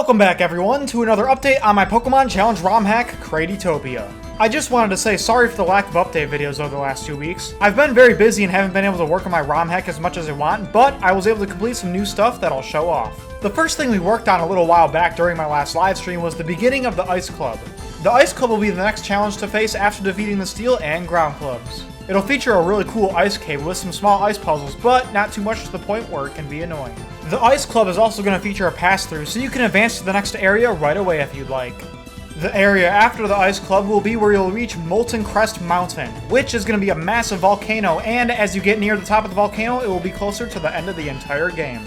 Welcome back everyone to another update on my Pokemon Challenge ROM Hack, Craditopia. I just wanted to say sorry for the lack of update videos over the last 2 weeks. I've been very busy and haven't been able to work on my ROM hack as much as I want, but I was able to complete some new stuff that I'll show off. The first thing we worked on a little while back during my last live stream was the beginning of the Ice Club. The Ice Club will be the next challenge to face after defeating the Steel and Ground Clubs. It'll feature a really cool ice cave with some small ice puzzles, but not too much to the point where it can be annoying. The Ice Club is also going to feature a pass-through, so you can advance to the next area right away if you'd like. The area after the Ice Club will be where you'll reach Molten Crest Mountain, which is going to be a massive volcano, and as you get near the top of the volcano, it will be closer to the end of the entire game.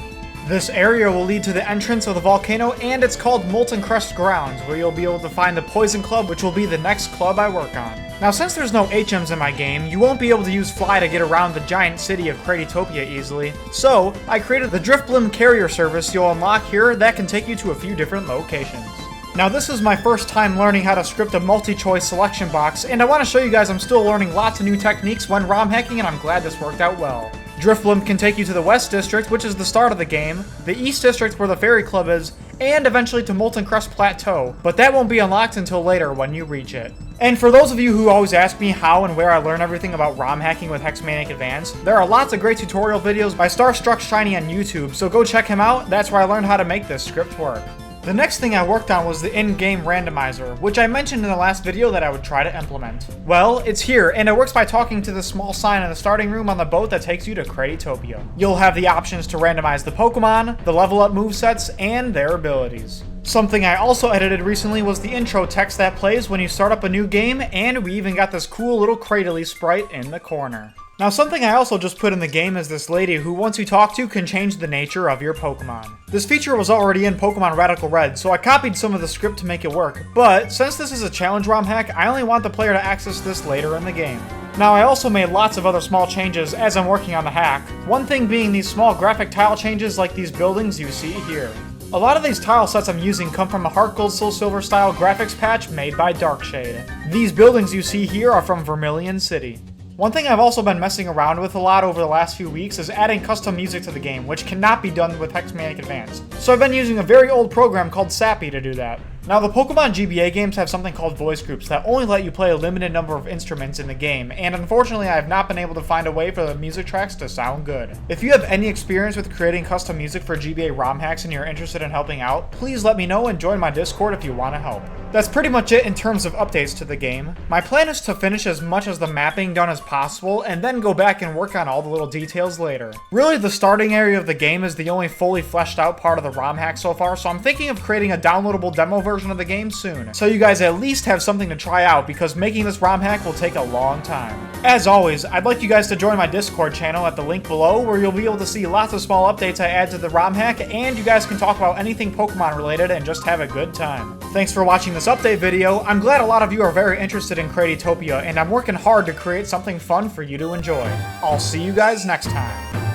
This area will lead to the entrance of the volcano, and it's called Molten Crest Grounds, where you'll be able to find the Poison Club, which will be the next club I work on. Now, since there's no HMs in my game, you won't be able to use Fly to get around the giant city of Craditopia easily, so I created the Driftblim carrier service you'll unlock here that can take you to a few different locations. Now, this is my first time learning how to script a multi-choice selection box, and I want to show you guys I'm still learning lots of new techniques when ROM hacking, and I'm glad this worked out well. Driftblim can take you to the West District, which is the start of the game, the East District where the Fairy Club is, and eventually to Molten Crest Plateau, but that won't be unlocked until later when you reach it. And for those of you who always ask me how and where I learn everything about ROM hacking with Hex Maniac Advance, there are lots of great tutorial videos by Starstruck Shiny on YouTube, so go check him out. That's where I learned how to make this script work. The next thing I worked on was the in-game randomizer, which I mentioned in the last video that I would try to implement. Well, it's here, and it works by talking to the small sign in the starting room on the boat that takes you to Craditopia. You'll have the options to randomize the Pokemon, the level up movesets, and their abilities. Something I also edited recently was the intro text that plays when you start up a new game, and we even got this cool little Cradily sprite in the corner. Now, something I also just put in the game is this lady who, once you talk to, can change the nature of your Pokemon. This feature was already in Pokemon Radical Red, so I copied some of the script to make it work, but since this is a challenge ROM hack, I only want the player to access this later in the game. Now, I also made lots of other small changes as I'm working on the hack, one thing being these small graphic tile changes like these buildings you see here. A lot of these tile sets I'm using come from a Heart Gold Soul Silver style graphics patch made by Darkshade. These buildings you see here are from Vermilion City. One thing I've also been messing around with a lot over the last few weeks is adding custom music to the game, which cannot be done with Hex Maniac Advance. So I've been using a very old program called Sappy to do that. Now, the Pokemon GBA games have something called voice groups that only let you play a limited number of instruments in the game, and unfortunately I have not been able to find a way for the music tracks to sound good. If you have any experience with creating custom music for GBA ROM hacks and you're interested in helping out, please let me know and join my Discord if you want to help. That's pretty much it in terms of updates to the game. My plan is to finish as much as the mapping done as possible, and then go back and work on all the little details later. Really, the starting area of the game is the only fully fleshed out part of the ROM hack so far, so I'm thinking of creating a downloadable demo version of the game soon, so you guys at least have something to try out, because making this ROM hack will take a long time. As always, I'd like you guys to join my Discord channel at the link below, where you'll be able to see lots of small updates I add to the ROM hack, and you guys can talk about anything Pokemon related and just have a good time. Thanks for watching this update video. I'm glad a lot of you are very interested in Craditopia, and I'm working hard to create something fun for you to enjoy. I'll see you guys next time.